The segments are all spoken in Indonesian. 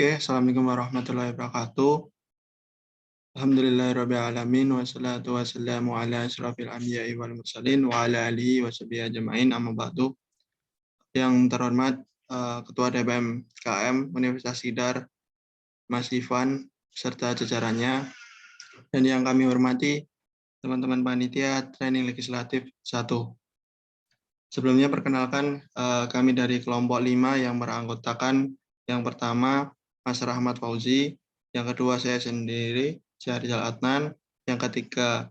Oke, Assalamualaikum warahmatullahi wabarakatuh. Alhamdulillahirrabbilalamin, wassalatu wassalamu ala asyrafil anbiya'i wal mursalin, wa ala alihi wa sahbihi ajma'in, amma ba'du. Yang terhormat Ketua DPM KM Universitas Sidar, Mas Ivan, serta jajarannya, dan yang kami hormati teman-teman panitia training legislatif 1. Sebelumnya perkenalkan kami dari kelompok 5 yang beranggotakan yang pertama Mas Rahmat Fauzi, yang kedua saya sendiri, Syahrizal Adnan, yang ketiga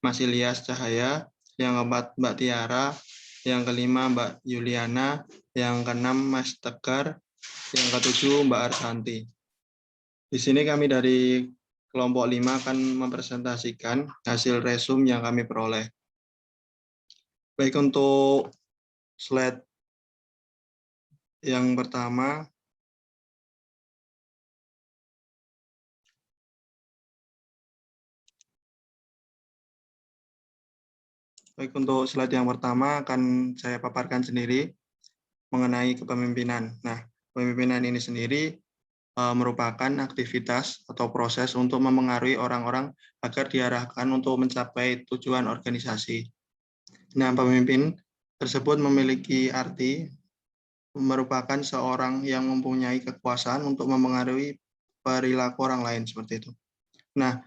Mas Ilyas Cahaya, yang keempat Mbak Tiara, yang kelima Mbak Yuliana, yang keenam Mas Tegar, yang ketujuh Mbak Arsanti. Di sini kami dari kelompok 5 akan mempresentasikan hasil resume yang kami peroleh. Baik, untuk slide yang pertama, akan saya paparkan sendiri mengenai kepemimpinan. Nah, kepemimpinan ini sendiri merupakan aktivitas atau proses untuk memengaruhi orang-orang agar diarahkan untuk mencapai tujuan organisasi. Nah, pemimpin tersebut memiliki arti merupakan seorang yang mempunyai kekuasaan untuk memengaruhi perilaku orang lain, seperti itu. Nah,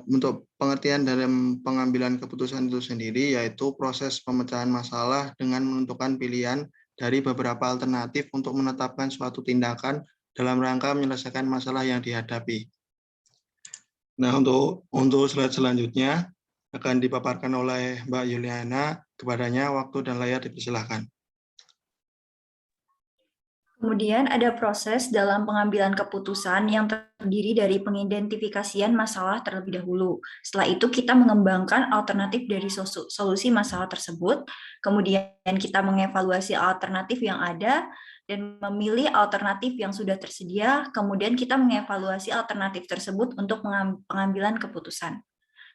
untuk pengertian dalam pengambilan keputusan itu sendiri, yaitu proses pemecahan masalah dengan menentukan pilihan dari beberapa alternatif untuk menetapkan suatu tindakan dalam rangka menyelesaikan masalah yang dihadapi. Nah, untuk slide selanjutnya akan dipaparkan oleh Mbak Yuliana. Kepadanya waktu dan layar dipersilahkan. Kemudian ada proses dalam pengambilan keputusan yang terdiri dari pengidentifikasian masalah terlebih dahulu. Setelah itu kita mengembangkan alternatif dari solusi masalah tersebut, kemudian kita mengevaluasi alternatif yang ada dan memilih alternatif yang sudah tersedia, kemudian kita mengevaluasi alternatif tersebut untuk pengambilan keputusan.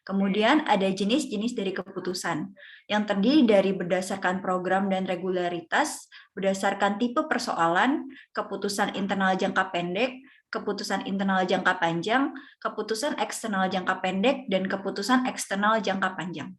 Kemudian ada jenis-jenis dari keputusan yang terdiri dari berdasarkan program dan regularitas, berdasarkan tipe persoalan, keputusan internal jangka pendek, keputusan internal jangka panjang, keputusan eksternal jangka pendek, dan keputusan eksternal jangka panjang.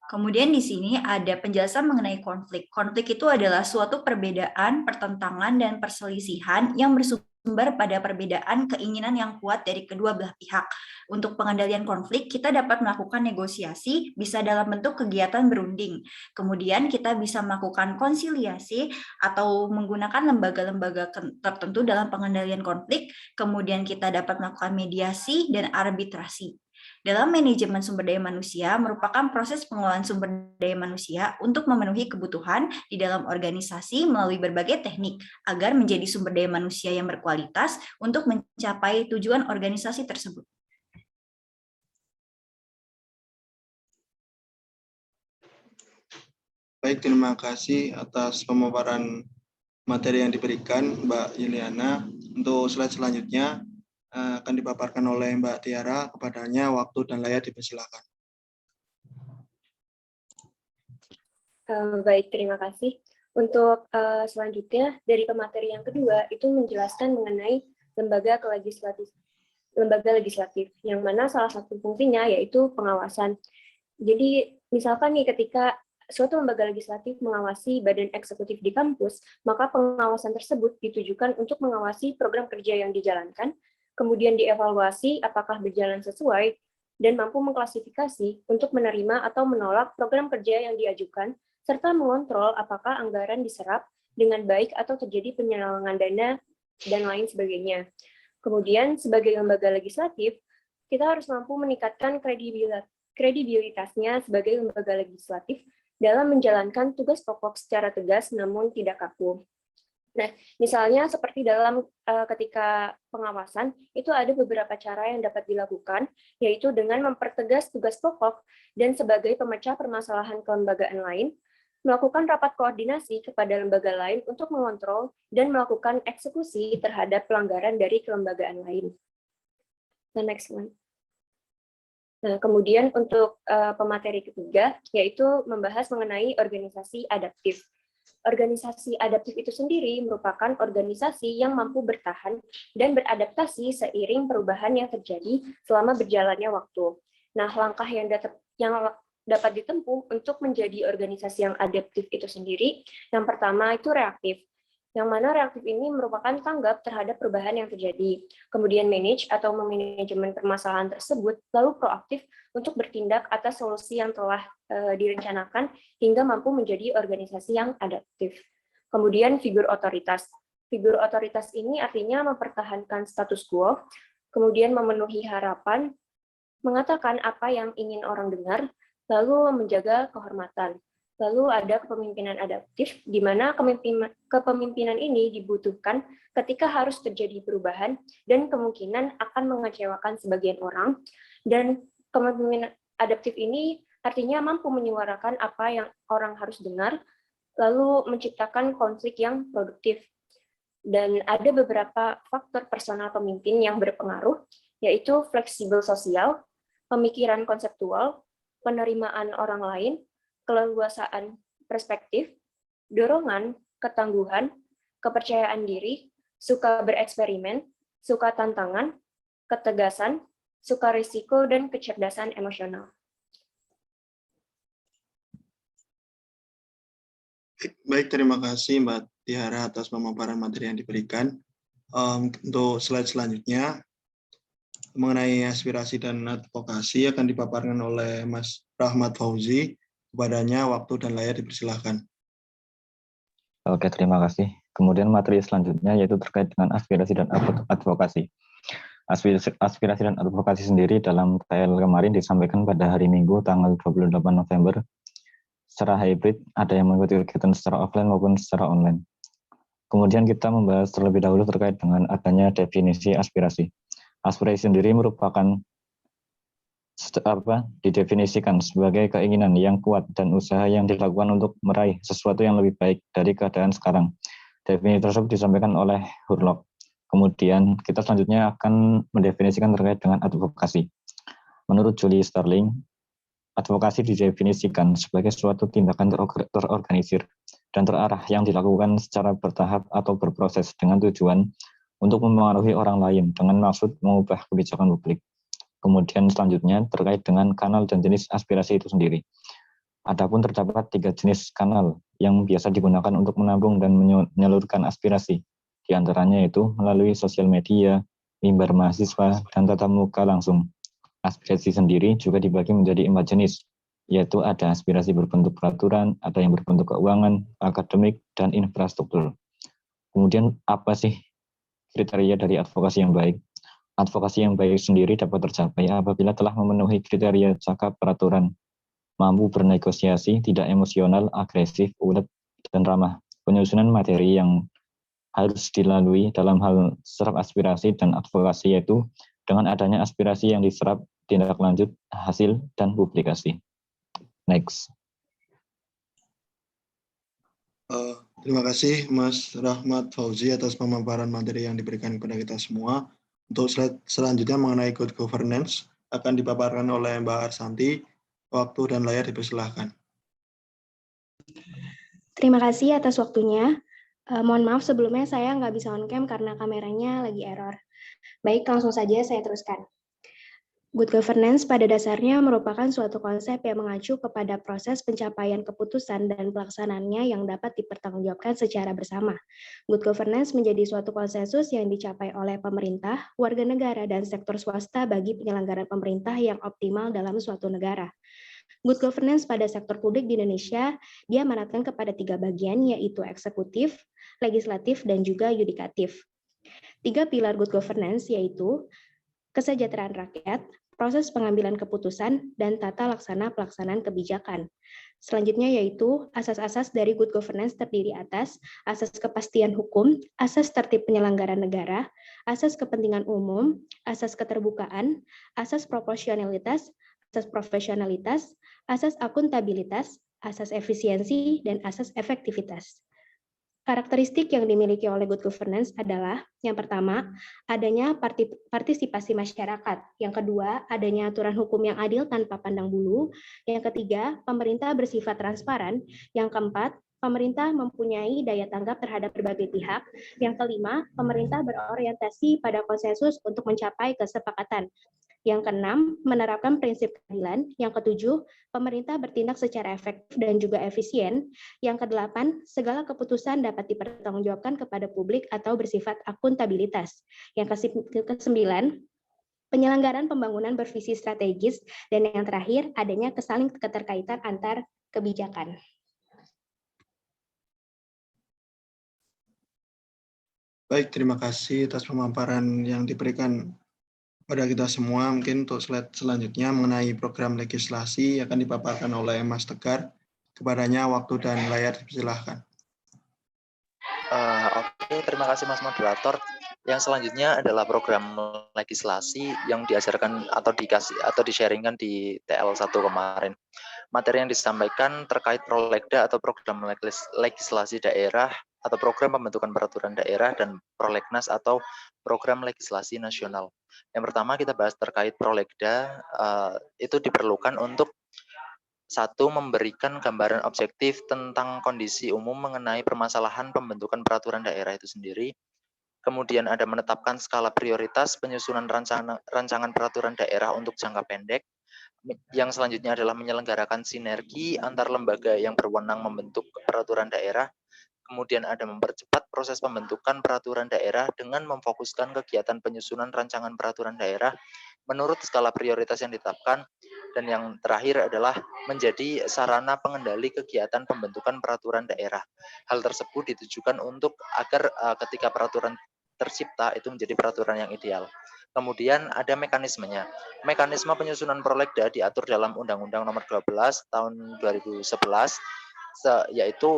Kemudian di sini ada penjelasan mengenai konflik. Konflik itu adalah suatu perbedaan, pertentangan, dan perselisihan yang bersumber pada perbedaan keinginan yang kuat dari kedua belah pihak. Untuk pengendalian konflik, kita dapat melakukan negosiasi, bisa dalam bentuk kegiatan berunding. Kemudian kita bisa melakukan konsiliasi atau menggunakan lembaga-lembaga tertentu dalam pengendalian konflik. Kemudian kita dapat melakukan mediasi dan arbitrasi. Dalam manajemen sumber daya manusia merupakan proses pengelolaan sumber daya manusia untuk memenuhi kebutuhan di dalam organisasi melalui berbagai teknik agar menjadi sumber daya manusia yang berkualitas untuk mencapai tujuan organisasi tersebut. Baik, terima kasih atas pemaparan materi yang diberikan Mbak Yuliana. Untuk slide selanjutnya akan dipaparkan oleh Mbak Tiara. Kepadanya waktu dan layar dipersilakan. Baik, terima kasih. Untuk selanjutnya dari pemateri yang kedua itu menjelaskan mengenai lembaga legislatif yang mana salah satu fungsinya yaitu pengawasan. Jadi misalkan nih ketika suatu lembaga legislatif mengawasi badan eksekutif di kampus, maka pengawasan tersebut ditujukan untuk mengawasi program kerja yang dijalankan, kemudian dievaluasi apakah berjalan sesuai, dan mampu mengklasifikasi untuk menerima atau menolak program kerja yang diajukan, serta mengontrol apakah anggaran diserap dengan baik atau terjadi penyelewengan dana, dan lain sebagainya. Kemudian, sebagai lembaga legislatif, kita harus mampu meningkatkan kredibilitasnya sebagai lembaga legislatif dalam menjalankan tugas pokok secara tegas namun tidak kaku. Nah, misalnya seperti dalam ketika pengawasan, itu ada beberapa cara yang dapat dilakukan, yaitu dengan mempertegas tugas pokok dan sebagai pemecah permasalahan kelembagaan lain, melakukan rapat koordinasi kepada lembaga lain untuk mengontrol dan melakukan eksekusi terhadap pelanggaran dari kelembagaan lain. The next one. Nah, kemudian untuk pemateri ketiga, yaitu membahas mengenai organisasi adaptif. Organisasi adaptif itu sendiri merupakan organisasi yang mampu bertahan dan beradaptasi seiring perubahan yang terjadi selama berjalannya waktu. Nah, langkah yang dapat ditempuh untuk menjadi organisasi yang adaptif itu sendiri, yang pertama itu reaktif. Yang mana reaktif ini merupakan tanggap terhadap perubahan yang terjadi. Kemudian manage atau memanajemen permasalahan tersebut, lalu proaktif untuk bertindak atas solusi yang telah direncanakan hingga mampu menjadi organisasi yang adaptif. Kemudian figur otoritas. Figur otoritas ini artinya mempertahankan status quo, kemudian memenuhi harapan, mengatakan apa yang ingin orang dengar, lalu menjaga kehormatan. Lalu ada kepemimpinan adaptif, di mana kepemimpinan ini dibutuhkan ketika harus terjadi perubahan dan kemungkinan akan mengecewakan sebagian orang, dan kepemimpinan adaptif ini artinya mampu menyuarakan apa yang orang harus dengar, lalu menciptakan konflik yang produktif. Dan ada beberapa faktor personal pemimpin yang berpengaruh, yaitu fleksibel sosial, pemikiran konseptual, penerimaan orang lain, keleluasaan perspektif, dorongan, ketangguhan, kepercayaan diri, suka bereksperimen, suka tantangan, ketegasan, suka risiko, dan kecerdasan emosional. Baik, terima kasih Mbak Tiara atas pemaparan materi yang diberikan. Untuk slide selanjutnya, mengenai aspirasi dan advokasi akan dipaparkan oleh Mas Rahmat Fauzi. Kepadanya waktu dan layar dipersilahkan. Oke, terima kasih. Kemudian materi selanjutnya yaitu terkait dengan aspirasi dan advokasi. Aspirasi dan advokasi sendiri dalam TL kemarin disampaikan pada hari Minggu tanggal 28 November secara hybrid, ada yang mengikuti kegiatan secara offline maupun secara online. Kemudian kita membahas terlebih dahulu terkait dengan adanya definisi aspirasi. Aspirasi sendiri merupakan didefinisikan sebagai keinginan yang kuat dan usaha yang dilakukan untuk meraih sesuatu yang lebih baik dari keadaan sekarang. Definisi tersebut disampaikan oleh Hurlock. Kemudian kita selanjutnya akan mendefinisikan terkait dengan advokasi. Menurut Julie Sterling, advokasi didefinisikan sebagai suatu tindakan terorganisir dan terarah yang dilakukan secara bertahap atau berproses dengan tujuan untuk mempengaruhi orang lain dengan maksud mengubah kebijakan publik. Kemudian selanjutnya terkait dengan kanal dan jenis aspirasi itu sendiri. Adapun terdapat 3 jenis kanal yang biasa digunakan untuk menampung dan menyalurkan aspirasi. Di antaranya itu melalui sosial media, mimbar mahasiswa, dan tatap muka langsung. Aspirasi sendiri juga dibagi menjadi 4 jenis, yaitu ada aspirasi berbentuk peraturan, ada yang berbentuk keuangan, akademik, dan infrastruktur. Kemudian apa sih kriteria dari advokasi yang baik? Advokasi yang baik sendiri dapat tercapai apabila telah memenuhi kriteria cakap peraturan, mampu bernegosiasi, tidak emosional, agresif, ulet, dan ramah. Penyusunan materi yang harus dilalui dalam hal serap aspirasi dan advokasi yaitu dengan adanya aspirasi yang diserap, tindak lanjut, hasil, dan publikasi. Next. Terima kasih Mas Rahmat Fauzi atas pemaparan materi yang diberikan kepada kita semua. Untuk slide selanjutnya mengenai good governance akan dipaparkan oleh Mbak Arsanti. Waktu dan layar dipersilahkan. Terima kasih atas waktunya. Mohon maaf sebelumnya saya nggak bisa on cam karena kameranya lagi error. Baik, langsung saja saya teruskan. Good governance pada dasarnya merupakan suatu konsep yang mengacu kepada proses pencapaian keputusan dan pelaksanaannya yang dapat dipertanggungjawabkan secara bersama. Good governance menjadi suatu konsensus yang dicapai oleh pemerintah, warga negara, dan sektor swasta bagi penyelenggaraan pemerintah yang optimal dalam suatu negara. Good governance pada sektor publik di Indonesia diamanatkan kepada 3 bagian, yaitu eksekutif, legislatif, dan juga yudikatif. 3 pilar good governance yaitu kesejahteraan rakyat, proses pengambilan keputusan, dan tata laksana pelaksanaan kebijakan. Selanjutnya yaitu asas-asas dari good governance terdiri atas asas kepastian hukum, asas tertib penyelenggaraan negara, asas kepentingan umum, asas keterbukaan, asas proporsionalitas, asas profesionalitas, asas akuntabilitas, asas efisiensi, dan asas efektivitas. Karakteristik yang dimiliki oleh good governance adalah, yang pertama, adanya partisipasi masyarakat. Yang kedua, adanya aturan hukum yang adil tanpa pandang bulu. Yang ketiga, pemerintah bersifat transparan. Yang keempat, pemerintah mempunyai daya tanggap terhadap berbagai pihak. Yang kelima, pemerintah berorientasi pada konsensus untuk mencapai kesepakatan. Yang keenam, menerapkan prinsip keadilan. Yang ketujuh, pemerintah bertindak secara efektif dan juga efisien. Yang kedelapan, segala keputusan dapat dipertanggungjawabkan kepada publik atau bersifat akuntabilitas. Yang kesembilan, penyelenggaraan pembangunan bervisi strategis. Dan yang terakhir, adanya kesaling keterkaitan antar kebijakan. Baik, terima kasih atas pemaparan yang diberikan pada kita semua. Mungkin untuk slide selanjutnya mengenai program legislasi akan dipaparkan oleh Mas Tegar. Kepadanya waktu dan layar dipersilahkan. Oke, terima kasih Mas Moderator. Yang selanjutnya adalah program legislasi yang diajarkan atau dikasih atau di-sharingkan di TL1 kemarin. Materi yang disampaikan terkait prolegda atau program legislasi daerah atau program pembentukan peraturan daerah dan prolegnas atau program legislasi nasional. Yang pertama kita bahas terkait prolegda, itu diperlukan untuk satu, memberikan gambaran objektif tentang kondisi umum mengenai permasalahan pembentukan peraturan daerah itu sendiri. Kemudian ada menetapkan skala prioritas penyusunan rancangan peraturan daerah untuk jangka pendek. Yang selanjutnya adalah menyelenggarakan sinergi antar lembaga yang berwenang membentuk peraturan daerah. Kemudian ada mempercepat proses pembentukan peraturan daerah dengan memfokuskan kegiatan penyusunan rancangan peraturan daerah menurut skala prioritas yang ditetapkan. Dan yang terakhir adalah menjadi sarana pengendali kegiatan pembentukan peraturan daerah. Hal tersebut ditujukan untuk agar ketika peraturan tercipta itu menjadi peraturan yang ideal. Kemudian ada mekanismenya. Mekanisme penyusunan prolegda diatur dalam Undang-Undang Nomor 12 Tahun 2011, yaitu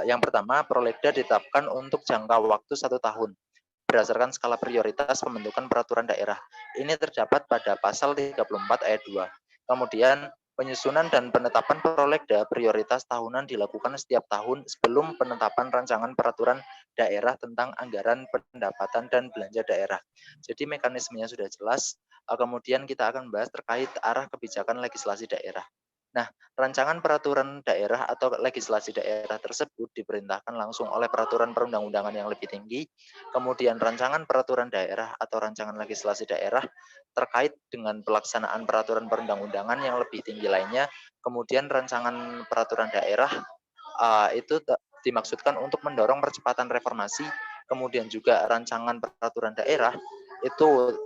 yang pertama, prolegda ditetapkan untuk jangka waktu 1 tahun berdasarkan skala prioritas pembentukan peraturan daerah. Ini terdapat pada pasal 34 ayat 2. Kemudian penyusunan dan penetapan prolegda prioritas tahunan dilakukan setiap tahun sebelum penetapan rancangan peraturan daerah tentang anggaran pendapatan dan belanja daerah. Jadi mekanismenya sudah jelas. Kemudian kita akan membahas terkait arah kebijakan legislasi daerah. Nah, rancangan peraturan daerah atau legislasi daerah tersebut diperintahkan langsung oleh peraturan perundang-undangan yang lebih tinggi. Kemudian rancangan peraturan daerah atau rancangan legislasi daerah terkait dengan pelaksanaan peraturan perundang-undangan yang lebih tinggi lainnya. Kemudian rancangan peraturan daerah itu dimaksudkan untuk mendorong percepatan reformasi. Kemudian juga rancangan peraturan daerah itu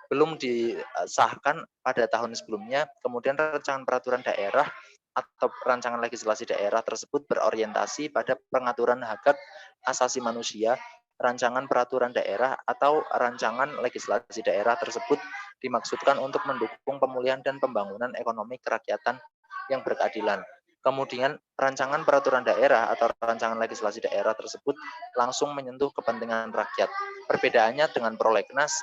belum disahkan pada tahun sebelumnya. Kemudian rancangan peraturan daerah atau rancangan legislasi daerah tersebut berorientasi pada pengaturan hak asasi manusia. Rancangan peraturan daerah atau rancangan legislasi daerah tersebut dimaksudkan untuk mendukung pemulihan dan pembangunan ekonomi kerakyatan yang berkeadilan. Kemudian rancangan peraturan daerah atau rancangan legislasi daerah tersebut langsung menyentuh kepentingan rakyat. Perbedaannya dengan prolegnas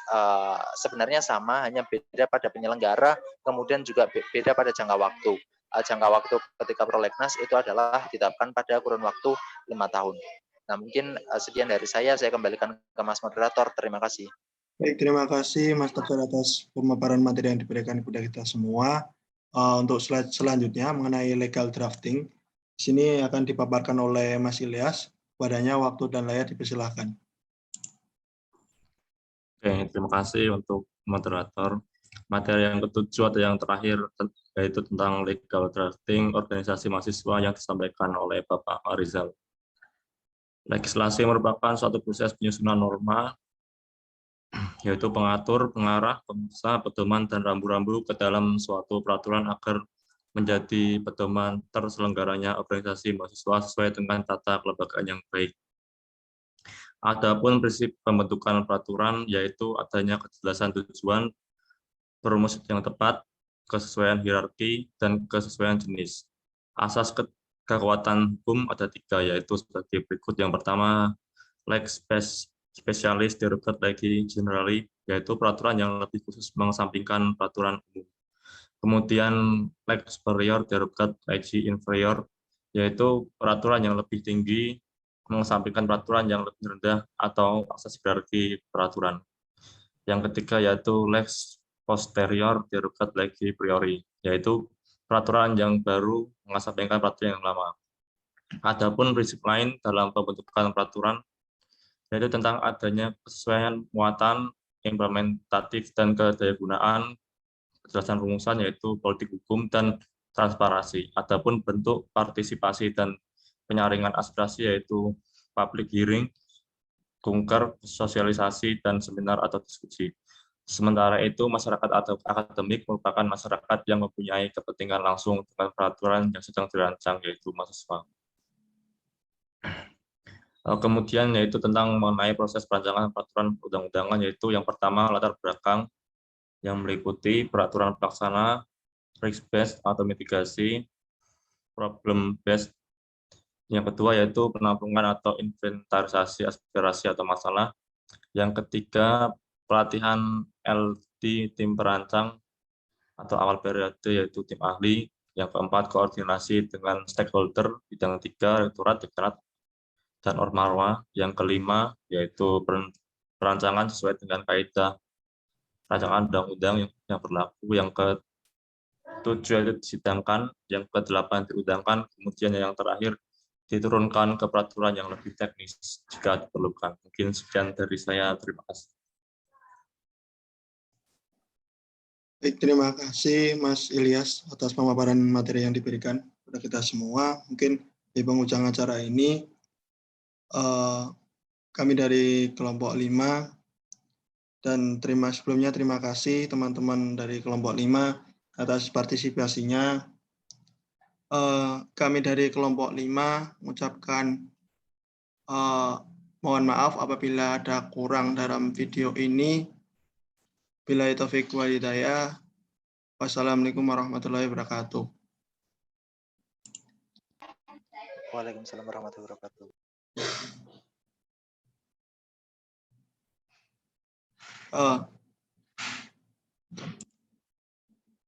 sebenarnya sama, hanya beda pada penyelenggara, kemudian juga beda pada jangka waktu. Jangka waktu ketika prolegnas itu adalah ditetapkan pada kurun waktu 5 tahun. Nah, mungkin sekian dari saya kembalikan ke Mas Moderator. Terima kasih. Baik, terima kasih Mas Tegar atas pemaparan materi yang diberikan kepada kita semua. Untuk slide selanjutnya mengenai legal drafting, di sini akan dipaparkan oleh Mas Ilyas. Kepadanya waktu dan layar dipersilahkan. Oke, terima kasih untuk moderator. Materi yang ketujuh atau yang terakhir yaitu tentang legal drafting organisasi mahasiswa yang disampaikan oleh Bapak Arizal. Legislasi merupakan suatu proses penyusunan norma, yaitu pengatur, pengarah, pemirsa, pedoman, dan rambu-rambu ke dalam suatu peraturan agar menjadi pedoman terselenggaranya organisasi mahasiswa sesuai dengan tata kelembagaan yang baik. Adapun prinsip pembentukan peraturan yaitu adanya kejelasan tujuan, perumus yang tepat, kesesuaian hierarki, dan kesesuaian jenis. Asas kekuatan hukum ada 3, yaitu sebagai berikut. Yang pertama, lex spesialis derogat legi generali, yaitu peraturan yang lebih khusus mengesampingkan peraturan umum. Kemudian lex superior derogat legi inferior, yaitu peraturan yang lebih tinggi mengesampingkan peraturan yang lebih rendah atau asas hierarki peraturan. Yang ketiga yaitu lex posterior derogat legi priori, yaitu peraturan yang baru mengesampingkan peraturan yang lama. Adapun prinsip lain dalam pembentukan peraturan yaitu tentang adanya kesesuaian muatan, implementatif dan kedayagunaan, kejelasan rumusan yaitu politik hukum dan transparansi. Adapun bentuk partisipasi dan penyaringan aspirasi yaitu public hearing, kunker, sosialisasi dan seminar atau diskusi. Sementara itu, masyarakat atau akademik merupakan masyarakat yang mempunyai kepentingan langsung dengan peraturan yang sedang dirancang, yaitu mahasiswa. Kemudian yaitu tentang mengenai proses perancangan peraturan undang-undangan, yaitu yang pertama latar belakang yang meliputi peraturan pelaksana, risk-based atau mitigasi, problem-based. Yang kedua yaitu penampungan atau inventarisasi aspirasi atau masalah. Yang ketiga pelatihan LD tim perancang atau awal periode yaitu tim ahli. Yang keempat koordinasi dengan stakeholder bidang 3 rektorat, dekanat, dan ormarwa. Yang kelima yaitu perancangan sesuai dengan kaidah rancangan undang-undang yang berlaku. Yang ke-7 itu disidangkan, yang ke-8 diundangkan, kemudian yang terakhir diturunkan ke peraturan yang lebih teknis jika diperlukan. Mungkin sekian dari saya, terima kasih. Baik, terima kasih Mas Ilyas atas pemaparan materi yang diberikan kepada kita semua. Mungkin di penghujung acara ini kami dari kelompok 5 dan sebelumnya terima kasih teman-teman dari kelompok 5 atas partisipasinya. Kami dari kelompok 5 mengucapkan mohon maaf apabila ada kurang dalam video ini. Billahi taufiq wal hidayah. Wassalamualaikum warahmatullahi wabarakatuh. Waalaikumsalam warahmatullahi wabarakatuh.